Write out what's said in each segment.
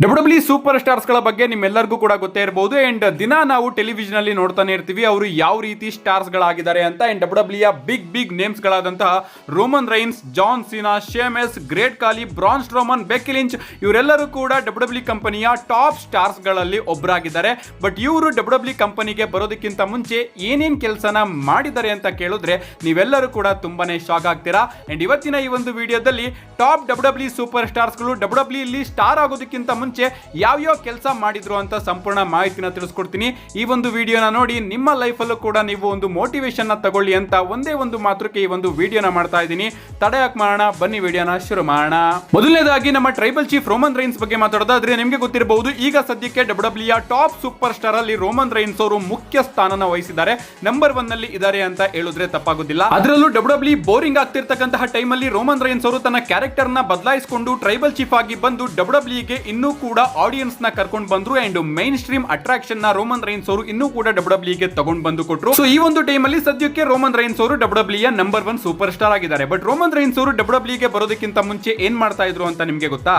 W super stars ಗಳ ಬಗ್ಗೆ ನಿಮ್ಮೆಲ್ಲರಿಗೂ ಕೂಡ ಗೊತ್ತೇ ಇರಬಹುದು. ಅಂಡ್ ದಿನ ನಾವು ಟೆಲಿವಿಷನ್ ಅಲ್ಲಿ ನೋಡ್ತಾನೆ ಇರ್ತೀವಿ ಅವರು ಯಾವ ರೀತಿ ಸ್ಟಾರ್ಸ್ ಗಳಾಗಿದ್ದಾರೆ ಅಂತ. ಅಂಡ್ ಡಬ್ಲ್ಯೂ ಬಿಗ್ ನೇಮ್ಸ್ ಗಳಾದಂತಹ Roman Reigns, John Cena, Sheamus, great Khali, Braun Strowman, Becky Lynch ಇವರೆಲ್ಲರೂ ಕೂಡ ಡಬ್ಲ್ಯೂ ಕಂಪನಿಯ ಟಾಪ್ ಸ್ಟಾರ್ಸ್ ಗಳಲ್ಲಿ ಒಬ್ಬರಾಗಿದ್ದಾರೆ. ಬಟ್ ಇವರು ಡಬ್ಲ್ಯೂ ಕಂಪನಿಗೆ ಬರೋದಕ್ಕಿಂತ ಮುಂಚೆ ಏನೇನ್ ಕೆಲಸನ ಮಾಡಿದ್ದಾರೆ ಅಂತ ಕೇಳಿದ್ರೆ ನೀವೆಲ್ಲರೂ ಕೂಡ ತುಂಬಾನೇ ಶಾಕ್ ಆಗ್ತೀರಾ. ಅಂಡ್ ಇವತ್ತಿನ ಈ ಒಂದು ವಿಡಿಯೋದಲ್ಲಿ ಟಾಪ್ ಡಬ್ಲ್ಯೂ ಸೂಪರ್ ಸ್ಟಾರ್ಸ್ ಗಳು ಡಬ್ಲ್ಯೂ ಇಲ್ಲಿ ಸ್ಟಾರ್ ಆಗೋದಕ್ಕಿಂತ ಮುಂಚೆ ಯಾವ ಕೆಲಸ ಮಾಡಿದ್ರು ಅಂತ ಸಂಪೂರ್ಣ ಮಾಹಿತಿನ ತಿಳಿಸ್ಕೊಡ್ತೀನಿ. ಈ ಒಂದು ವಿಡಿಯೋನ ನೋಡಿ ನಿಮ್ಮ ಲೈಫ್ ಅಲ್ಲೂ ಕೂಡ ನೀವು ಒಂದು ಮೋಟಿವೇಶನ್ ನ ತಗೊಳ್ಳಿ ಅಂತ ಒಂದೇ ಒಂದು ಮಾತ್ರಕ್ಕೆ ಈ ಒಂದು ವಿಡಿಯೋನ ಮಾಡ್ತಾ ಇದ್ದೀನಿ. ತಡೆ ಯಾಕೆ ಮಾಡೋಣ, ಬನ್ನಿ ವಿಡಿಯೋನ ಶುರು ಮಾಡೋಣ. ಮೊದಲನೇದಾಗಿ ನಮ್ಮ ಟ್ರೈಬಲ್ ಚೀಫ್ ರೋಮನ್ ರೈನ್ಸ್ ಬಗ್ಗೆ ಮಾತಾಡೋದಾದ್ರೆ ನಿಮಗೆ ಗೊತ್ತಿರಬಹುದು, ಈಗ ಸದ್ಯಕ್ಕೆ ಡಬ್ಲ್ಯೂ ಟಾಪ್ ಸೂಪರ್ ಸ್ಟಾರ್ ಅಲ್ಲಿ ರೋಮನ್ ರೈನ್ಸ್ ಅವರು ಮುಖ್ಯ ಸ್ಥಾನನ ವಹಿಸಿದ್ದಾರೆ. ನಂಬರ್ 1 ನಲ್ಲಿ ಇದ್ದಾರೆ ಅಂತ ಹೇಳಿದ್ರೆ ತಪ್ಪಾಗೋದಿಲ್ಲ. ಅದರಲ್ಲೂ ಡಬ್ಲ್ಯೂ ಬೋರಿಂಗ್ ಆಗ್ತಿರ್ತಕ್ಕಂತಹ ಟೈಮ್ ಅಲ್ಲಿ ರೋಮನ್ ರೈನ್ಸ್ ಅವರು ತನ್ನ ಕ್ಯಾರೆಕ್ಟರ್ ನ ಬದಲಾಯಿಸಿಕೊಂಡು ಟ್ರೈಬಲ್ ಚೀಫ್ ಆಗಿ ಬಂದು ಡಬ್ಲ್ಯೂಗೆ ಇನ್ನೂ ಕೂಡ ಆಡಿಯನ್ಸ್ ನ ಕರ್ಕೊಂಡು ಬಂದ್ರು. ಅಂಡ್ ಮೈನ್ ಸ್ಟ್ರೀಮ್ ಅಟ್ರಾಕ್ಷನ್ ನ ರೋಮನ್ ರೈನ್ಸ್ ಅವರು ಇನ್ನೂ ಕೂಡ ಡಬ್ಲ್ಯೂಗೆ ತಗೊಂಡು ಬಂದು ಕೊಟ್ಟರು. ಸೊ ಈ ಒಂದು ಟೈಮ್ ಅಲ್ಲಿ ಸದ್ಯಕ್ಕೆ ರೋಮನ್ ರೈನ್ಸ್ ಅವರು ಡಬ್ಲ್ಯೂ ನಂಬರ್ 1 ಸೂಪರ್ ಸ್ಟಾರ್ ಆಗಿದ್ದಾರೆ. ಬಟ್ ರೋಮನ್ ರೈನ್ಸ್ ಅವರು ಡಬ್ಲ್ಯೂಗೆ ಬರೋದಕ್ಕಿಂತ ಮುಂಚೆ ಏನ್ ಮಾಡ್ತಾ ಇದ್ರು ಅಂತ ನಿಮಗೆ ಗೊತ್ತಾ?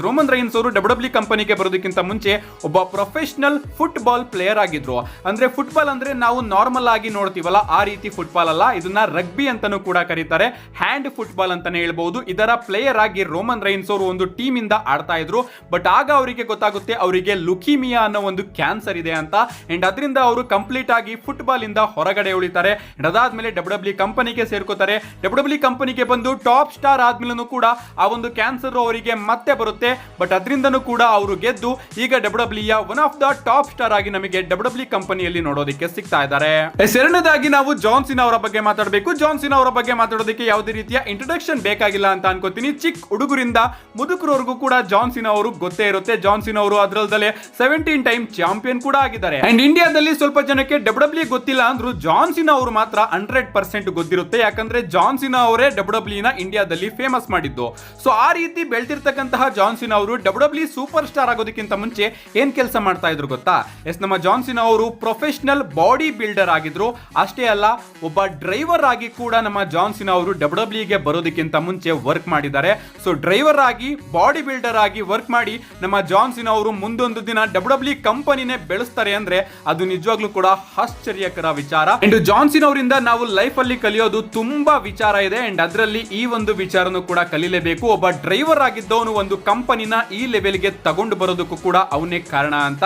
ರೋಮನ್ ರೈನ್ಸ್ ಅವರು ಡಬ್ಲ್ಯೂ ಕಂಪನಿಗೆ ಬರೋದಕ್ಕಿಂತ ಮುಂಚೆ ಒಬ್ಬ ಪ್ರೊಫೆಷನಲ್ ಫುಟ್ಬಾಲ್ ಪ್ಲೇಯರ್ ಆಗಿದ್ರು. ಅಂದ್ರೆ ಫುಟ್ಬಾಲ್ ಅಂದ್ರೆ ನಾವು ನಾರ್ಮಲ್ ಆಗಿ ನೋಡ್ತೀವಲ್ಲ ಆ ರೀತಿ ಫುಟ್ಬಾಲ್ ಅಲ್ಲ, ಇದನ್ನ ರಗ್ಬಿ ಅಂತಾನೂ ಕೂಡ ಕರೀತಾರೆ, ಹ್ಯಾಂಡ್ ಫುಟ್ಬಾಲ್ ಅಂತಾನೆ ಹೇಳ್ಬಹುದು. ಇದರ ಪ್ಲೇಯರ್ ಆಗಿ ರೋಮನ್ ರೈನ್ಸ್ ಅವರು ಒಂದು ಟೀಮ್ ಇಂದ ಆಡ್ತಾ ಇದ್ರು. ಬಟ್ ಆಗ ಅವರಿಗೆ ಗೊತ್ತಾಗುತ್ತೆ ಅವರಿಗೆ ಲುಕೀಮಿಯಾ ಅನ್ನೋ ಒಂದು ಕ್ಯಾನ್ಸರ್ ಇದೆ ಅಂತ. ಅಂಡ್ ಅದರಿಂದ ಅವರು ಕಂಪ್ಲೀಟ್ ಆಗಿ ಫುಟ್ಬಾಲ್ ಇಂದ ಹೊರಗಡೆ ಉಳಿತಾರೆ. ಅದಾದ್ಮೇಲೆ ಡಬ್ಲ್ಯೂ ಕಂಪನಿಗೆ ಸೇರ್ಕೋತಾರೆ. ಡಬ್ಲ್ಯೂ ಕಂಪನಿಗೆ ಬಂದು ಟಾಪ್ ಸ್ಟಾರ್ ಆದ್ಮೇಲೂ ಕೂಡ ಆ ಒಂದು ಕ್ಯಾನ್ಸರ್ ಅವರಿಗೆ ಮತ್ತೆ ಬರುತ್ತೆ. ಬಟ್ ಅದರಿಂದನೂ ಕೂಡ ಅವರು ಗೆದ್ದು ಈಗ W one of the top star ಆಗಿ ನಮಗೆ ಡಬ್ಲ್ಯೂ ಕಂಪನಿಯಲ್ಲಿ ನೋಡೋದಕ್ಕೆ ಸಿಗ್ತಾ ಇದ್ದಾರೆ. ಎರಡನೇದಾಗಿ ನಾವು ಜಾನ್ ಸಿನಾ ಅವರ ಬಗ್ಗೆ ಮಾತಾಡಬೇಕು. ಜಾನ್ ಸಿನಾ ಅವರ ಬಗ್ಗೆ ಮಾತಾಡೋದಕ್ಕೆ ಯಾವುದೇ ರೀತಿಯ ಇಂಟ್ರೊಡಕ್ಷನ್ ಬೇಕಾಗಿಲ್ಲ ಅಂತ ಅನ್ಕೋತೀನಿ. ಚಿಕ್ಕ ಹುಡುಗರಿಂದ ಮುದುಕರವರೆಗೂ ಕೂಡ ಜಾನ್ ಸಿನಾ ಅವರು ಗೊತ್ತೇ ಇರುತ್ತೆ. ಜಾನ್ ಸಿನಾ ಅವರು ಅದರಲ್ಲೇ 17 ಟೈಮ್ ಚಾಂಪಿಯನ್ ಕೂಡ ಆಗಿದ್ದಾರೆ. ಅಂಡ್ ಇಂಡಿಯಾದಲ್ಲಿ ಸ್ವಲ್ಪ ಜನಕ್ಕೆ ಡಬ್ಲ್ಯೂ ಗೊತ್ತಿಲ್ಲ ಅಂದ್ರೂ ಜಾನ್ ಸಿನಾ ಅವರು ಮಾತ್ರ 100% ಗೊತ್ತಿರುತ್ತೆ. ಯಾಕಂದ್ರೆ ಜಾನ್ ಸಿನಾ ಅವರೇ ಡಬ್ಲ್ಯೂ ನ ಇಂಡಿಯಾದಲ್ಲಿ ಫೇಮಸ್ ಮಾಡಿದ್ದು. ಸೊ ಆ ರೀತಿ ಬೆಳೆದಿರ್ತಕ್ಕಂತಹ ಜಾನ್ ಸಿನಾ ಅವರು ಡಬ್ಲ್ಯೂ ಸೂಪರ್ ಸ್ಟಾರ್ ಆಗೋದಕ್ಕಿಂತ ಮುಂಚೆ ಏನ್ ಕೆಲಸ ಮಾಡ್ತಾ ಇದ್ರು ಗೊತ್ತಾ? ನಮ್ಮ ಜಾನ್ ಸಿನಾ ಅವರು ಪ್ರೊಫೆಷನಲ್ ಬಾಡಿ ಬಿಲ್ಡರ್ ಆಗಿದ್ರು. ಅಷ್ಟೇ ಅಲ್ಲ, ಒಬ್ಬ ಡ್ರೈವರ್ ಆಗಿ ಕೂಡ ನಮ್ಮ ಜಾನ್ ಸಿನಾ ಅವರು ಡಬ್ಲ್ಯೂಗೆ ಬರೋದಕ್ಕಿಂತ ಮುಂಚೆ ವರ್ಕ್ ಮಾಡಿದ್ದಾರೆ. ಸೊ ಡ್ರೈವರ್ ಆಗಿ ಬಾಡಿ ಬಿಲ್ಡರ್ ಆಗಿ ವರ್ಕ್ ಮಾಡಿ ನಮ್ಮ ಜಾನ್ ಸಿನಾ ಅವರು ಮುಂದೊಂದು ದಿನ ಡಬ್ಲ್ಯೂ ಕಂಪನಿನೇ ಬೆಳೆಸ್ತಾರೆ ಅಂದ್ರೆ ಅದು ನಿಜವಾಗ್ಲೂ ಕೂಡ ಆಶ್ಚರ್ಯಕರ ವಿಚಾರ. ಅಂಡ್ ಜಾನ್ ಸಿನಾ ಅವರಿಂದ ನಾವು ಲೈಫ್ ಅಲ್ಲಿ ಕಲಿಯೋದು ತುಂಬಾ ವಿಚಾರ ಇದೆ. ಅಂಡ್ ಅದರಲ್ಲಿ ಈ ಒಂದು ವಿಚಾರನೂ ಕೂಡ ಕಲಿಲೇಬೇಕು. ಒಬ್ಬ ಡ್ರೈವರ್ ಆಗಿದ್ದವನು ಒಂದು ಕಂಪನಿನ ಈ ಲೆವೆಲ್ಗೆ ತಗೊಂಡು ಬರೋದಕ್ಕೂ ಕೂಡ ಅವನೇ ಕಾರಣ ಅಂತ.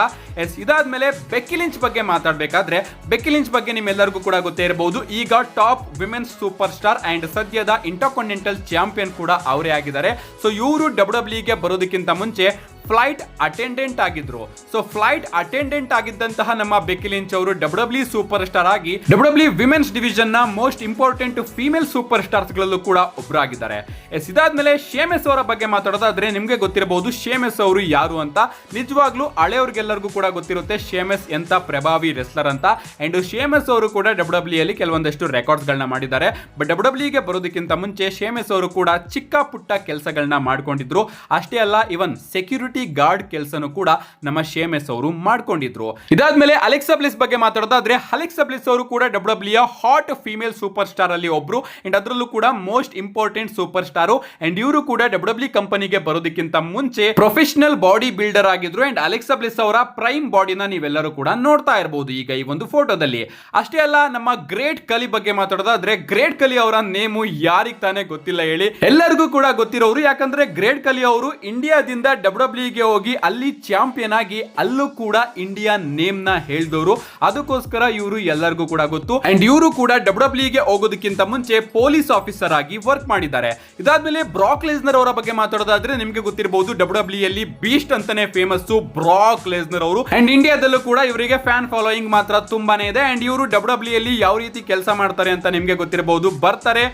ಇದಾದ್ಮೇಲೆ ಬೆಕ್ಕಿ ಲಿಂಚ್ ಬಗ್ಗೆ ಮಾತಾಡಬೇಕಾದ್ರೆ, ಬೆಕ್ಕಿ ಲಿಂಚ್ ಬಗ್ಗೆ ನಿಮ್ಮೆಲ್ಲರಿಗೂ ಕೂಡ ಗೊತ್ತೇ ಇರಬಹುದು. ಈಗ top women's super star and ಸದ್ಯದ ಇಂಟರ್ಕಾಂಟಿನೆಂಟಲ್ ಚಾಂಪಿಯನ್ ಕೂಡ ಅವರೇ ಆಗಿದ್ದಾರೆ. ಸೊ ಇವರು ಡಬ್ಲ್ಯೂಗೆ ಬರೋದಕ್ಕಿಂತ ಮುಂಚೆ ಫ್ಲೈಟ್ ಅಟೆಂಡೆಂಟ್ ಆಗಿದ್ರು. ಸೊ ಫ್ಲೈಟ್ ಅಟೆಂಡೆಂಟ್ ಆಗಿದ್ದಂತಹ ನಮ್ಮ ಬೆಕ್ಕಿ ಲಿಂಚ್ ಅವರು ಡಬ್ಲ್ಯೂ ಸೂಪರ್ ಸ್ಟಾರ್ ಆಗಿ ಡಬ್ಲ್ಯೂ ವಿಮೆನ್ಸ್ ಡಿವಿಷನ್ ನ most important female super stars ಗಳಲ್ಲೂ ಕೂಡ ಒಬ್ಬರಾಗಿದ್ದಾರೆ. ಇದಾದ್ಮೇಲೆ ಶೇಮೆಸ್ ಅವರ ಬಗ್ಗೆ ಮಾತಾಡೋದಾದ್ರೆ ನಿಮ್ಗೆ ಗೊತ್ತಿರಬಹುದು ಶೇಮೆಸ್ ಅವರು ಯಾರು ಅಂತ. ನಿಜವಾಗ್ಲೂ ಹಳೆಯವ್ರಿಗೆಲ್ಲರಿಗೂ ಕೂಡ ಗೊತ್ತಿರುತ್ತೆ ಶೇಮೆಸ್ ಎಂತ ಪ್ರಭಾವಿ ರೆಸ್ಲರ್ ಅಂತ. ಅಂಡ್ ಶೇಮೆಸ್ ಅವರು ಕೂಡ ಡಬ್ಲ್ಯೂ ಅಲ್ಲಿ ಕೆಲವೊಂದಷ್ಟು ರೆಕಾರ್ಡ್ಸ್ ಗಳನ್ನ ಮಾಡಿದ್ದಾರೆ. ಬಟ್ ಡಬ್ಲ್ಯೂಗೆ ಬರೋದಕ್ಕಿಂತ ಮುಂಚೆ ಶೇಮೆಸ್ ಅವರು ಕೂಡ ಚಿಕ್ಕ ಪುಟ್ಟ ಕೆಲಸಗಳನ್ನ ಮಾಡ್ಕೊಂಡಿದ್ರು. ಅಷ್ಟೇ ಅಲ್ಲ, ಇವನ್ ಸೆಕ್ಯೂರಿಟಿ ಗಾರ್ಡ್ ಕೆಲಸನೂ ಕೂಡ ನಮ್ಮ ಶೇಮೆಸ್ ಅವರು ಮಾಡ್ಕೊಂಡಿದ್ರು. ಇದಾದ್ಮೇಲೆ ಅಲೆಕ್ಸಾ ಬ್ಲಿಸ್ ಬಗ್ಗೆ ಮಾತಾಡೋದಾದ್ರೆ ಅಲೆಕ್ಸಾ ಬ್ಲಿಸ್ ಅವರು ಕೂಡ W hot female super star ಅಲ್ಲಿ ಒಬ್ರು. ಅಂಡ್ ಅದರಲ್ಲೂ ಕೂಡ most important super star. And ಇವರು ಕೂಡ ಡಬ್ಲ್ಯೂ ಕಂಪನಿಗೆ ಬರೋದಕ್ಕಿಂತ ಮುಂಚೆ ಪ್ರೊಫೆಷನಲ್ ಬಾಡಿ ಬಿಲ್ಡರ್ ಆಗಿದ್ರು. ಅಂಡ್ ಅಲೆಕ್ಸಾ ಬ್ಲಿಸ್ ಅವರ ಪ್ರೈಮ್ ಬಾಡಿನ ನೀವೆಲ್ಲರೂ ಕೂಡ ನೋಡ್ತಾ ಇರಬಹುದು ಈಗ ಈ ಒಂದು ಫೋಟೋದಲ್ಲಿ. ಅಷ್ಟೇ ಅಲ್ಲ, ನಮ್ಮ ಗ್ರೇಟ್ ಖಲಿ ಬಗ್ಗೆ ಮಾತಾಡೋದಾದ್ರೆ ಗ್ರೇಟ್ ಖಲಿ ಅವರ ನೇಮು ಯಾರಿಗೆ ತಾನೇ ಗೊತ್ತಿಲ್ಲ ಹೇಳಿ? ಎಲ್ಲರಿಗೂ ಕೂಡ ಗೊತ್ತಿರೋರು. ಯಾಕಂದ್ರೆ ಗ್ರೇಟ್ ಖಲಿ ಅವರು ಇಂಡಿಯಾದಿಂದ ಡಬ್ಲ್ಯೂಗೆ ಹೋಗಿ ಅಲ್ಲಿ ಚಾಂಪಿಯನ್ ಆಗಿ ಅಲ್ಲೂ ಕೂಡ ಇಂಡಿಯಾ ನೇಮ್ ನ ಹೇಳಿದವರು. ಅದಕ್ಕೋಸ್ಕರ ಇವರು ಎಲ್ಲರಿಗೂ ಕೂಡ ಗೊತ್ತು. ಅಂಡ್ ಇವರು ಕೂಡ ಡಬ್ಲ್ಯೂಗೆ ಹೋಗೋದಕ್ಕಿಂತ ಮುಂಚೆ ಪೊಲೀಸ್ ಆಫೀಸರ್ ಆಗಿ ವರ್ಕ್ ಮಾಡಿದ್ದಾರೆ. ಇದಾದ್ಮೇಲೆ ಬ್ರಾಕ್ ಲೆಸ್ನರ್ ಅವರ ಬಗ್ಗೆ ಮಾತಾಡೋದಾದ್ರೆ ನಿಮ್ಗೆ ಗೊತ್ತಿರಬಹುದು ಡಬ್ಲ್ಯೂ ಅಲ್ಲಿ ಬೀಸ್ಟ್ ಅಂತಾನೆ ಫೇಮಸ್ ಬ್ರಾಕ್ ಲೆಸ್ನರ್ ಅವರು. ಅಂಡ್ ಇಂಡಿಯಾದಲ್ಲೂ ಕೂಡ ಇವರಿಗೆ ಫ್ಯಾನ್ ಫಾಲೋಯಿಂಗ್ ಮಾತ್ರ ತುಂಬಾನೇ ಇದೆ. ಅಂಡ್ ಇವರು ಡಬ್ಲ್ಯೂ ಅಲ್ಲಿ ಯಾವ ರೀತಿ ಕೆಲಸ ಮಾಡ್ತಾರೆ ಅಂತ ನಿಮ್ಗೆ ಗೊತ್ತಿರಬಹುದು. ಬರ್ತಾರೆ,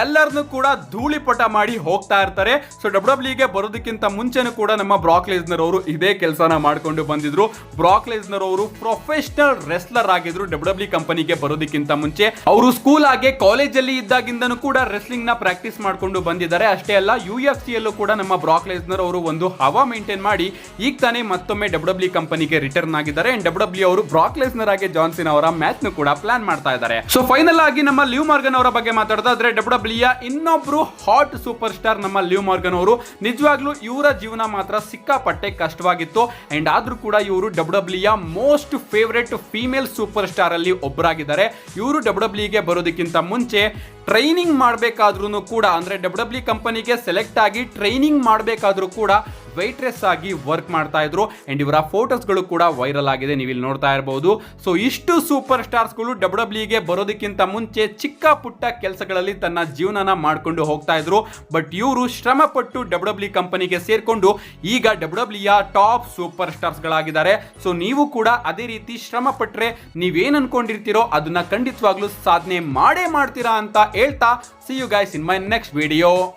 ಎಲ್ಲರನ್ನು ಕೂಡ ಧೂಳಿಪಟ ಮಾಡಿ ಹೋಗ್ತಾ ಇರ್ತಾರೆ. ಸೊ ಡಬ್ಲ್ಯೂಗೆ ಬರೋದಕ್ಕಿಂತ ಮುಂಚೆನೂ ಕೂಡ ನಮ್ಮ ಬ್ರಾಕ್ ಲೆಸ್ನರ್ ಅವರು ಇದೇ ಕೆಲಸನ ಮಾಡ್ಕೊಂಡು ಬಂದಿದ್ರು. ಬ್ರಾಕ್ ಲೆಸ್ನರ್ ಅವರು ಪ್ರೊಫೆಷನಲ್ ರೆಸ್ಲರ್ ಆಗಿದ್ರು ಡಬ್ಲ್ಯೂ ಕಂಪನಿಗೆ ಬರೋದಕ್ಕಿಂತ ಮುಂಚೆ. ಅವರು ಸ್ಕೂಲ್ ಆಗಿ ಕಾಲೇಜ್ ಅಲ್ಲಿ ಇದ್ದಾಗಿಂದನೂ ಕೂಡ ರೆಸ್ಲಿಂಗ್ ನ ಪ್ರಾಕ್ಟೀಸ್ ಮಾಡ್ಕೊಂಡು ಬಂದಿದ್ದಾರೆ. ಅಷ್ಟೇ ಅಲ್ಲ, UFC ಯಲ್ಲೂ ಕೂಡ ನಮ್ಮ ಬ್ರಾಕ್ ಲೆಸ್ನರ್ ಅವರು ಒಂದು ಹವಾ ಮೇಂಟೈನ್ ಮಾಡಿ ಈಗ ತಾನೇ ಮತ್ತೊಮ್ಮೆ ಡಬ್ಲ್ಯೂ ಕಂಪನಿಗೆ ಗೆ ರಿಟರ್ನ್ ಆಗಿದ್ದಾರೆ. ಅಂಡ್ ಡಬ್ಲ್ಯೂ ಅವರು ಬ್ರಾಕ್ ಲೆಸ್ನರ್ ಆಗಿ ಜಾನ್ ಸಿನಾ ಅವರ ಮ್ಯಾಚ್ ನು ಕೂಡ ಪ್ಲಾನ್ ಮಾಡ್ತಾ ಇದ್ದಾರೆ. ಸೊ ಫೈನಲ್ ಆಗಿ ನಮ್ಮ ಲಿವ್ ಮಾರ್ಗನ್ ಅವರ ಬಗ್ಗೆ ಮಾತಾಡೋದಾದ್ರೆ ಡಬ್ಲ್ಯೂ ಇನ್ನೊಬ್ರು ಹಾಟ್ ಸೂಪರ್ ಸ್ಟಾರ್ ನಮ್ಮ ಲಿವ್ ಮಾರ್ಗನ್ ಅವರು. ನಿಜವಾಗ್ಲೂ ಇವರ ಜೀವನ ಮಾತ್ರ ಸಿಕ್ಕಾಪಟ್ಟೆ ಕಷ್ಟವಾಗಿತ್ತು. ಅಂಡ್ ಆದ್ರೂ ಕೂಡ ಇವರು W most favourite female super star ಅಲ್ಲಿ ಒಬ್ಬರಾಗಿದ್ದಾರೆ. ಇವರು ಡಬ್ಲ್ಯೂಗೆ ಬರೋದಕ್ಕಿಂತ ಮುಂಚೆ ಟ್ರೈನಿಂಗ್ ಮಾಡಬೇಕಾದ್ರೂ ಕೂಡ, ಅಂದ್ರೆ ಡಬ್ಲ್ಯೂ ಕಂಪನಿಗೆ ಸೆಲೆಕ್ಟ್ ಆಗಿ ಟ್ರೈನಿಂಗ್ ಮಾಡಬೇಕಾದ್ರೂ ಕೂಡ ವೈಟ್ರೆಸ್ ಆಗಿ ವರ್ಕ್ ಮಾಡ್ತಾ ಇದ್ರು. ಅಂಡ್ ಇವರ ಫೋಟೋಸ್ಗಳು ಕೂಡ ವೈರಲ್ ಆಗಿದೆ, ನೀವು ಇಲ್ಲಿ ನೋಡ್ತಾ ಇರಬಹುದು. ಸೊ ಇಷ್ಟು ಸೂಪರ್ ಸ್ಟಾರ್ಸ್ಗಳು ಡಬ್ಲ್ಯೂಗೆ ಬರೋದಕ್ಕಿಂತ ಮುಂಚೆ ಚಿಕ್ಕ ಪುಟ್ಟ ಕೆಲಸಗಳಲ್ಲಿ ತನ್ನ ಜೀವನನ ಮಾಡ್ಕೊಂಡು ಹೋಗ್ತಾ ಇದ್ರು. ಬಟ್ ಇವರು ಶ್ರಮ ಪಟ್ಟು ಡಬ್ಲ್ಯೂ ಕಂಪನಿಗೆ ಸೇರ್ಕೊಂಡು ಈಗ ಡಬ್ಲ್ಯೂ ಟಾಪ್ ಸೂಪರ್ ಸ್ಟಾರ್ಸ್ ಗಳಾಗಿದ್ದಾರೆ. ಸೊ ನೀವು ಕೂಡ ಅದೇ ರೀತಿ ಶ್ರಮ ಪಟ್ರೆ ನೀವೇನ್ ಅನ್ಕೊಂಡಿರ್ತೀರೋ ಅದನ್ನ ಖಂಡಿತವಾಗ್ಲೂ ಸಾಧನೆ ಮಾಡೇ ಮಾಡ್ತೀರಾ ಅಂತ ಹೇಳ್ತಾ, see you guys in my next video.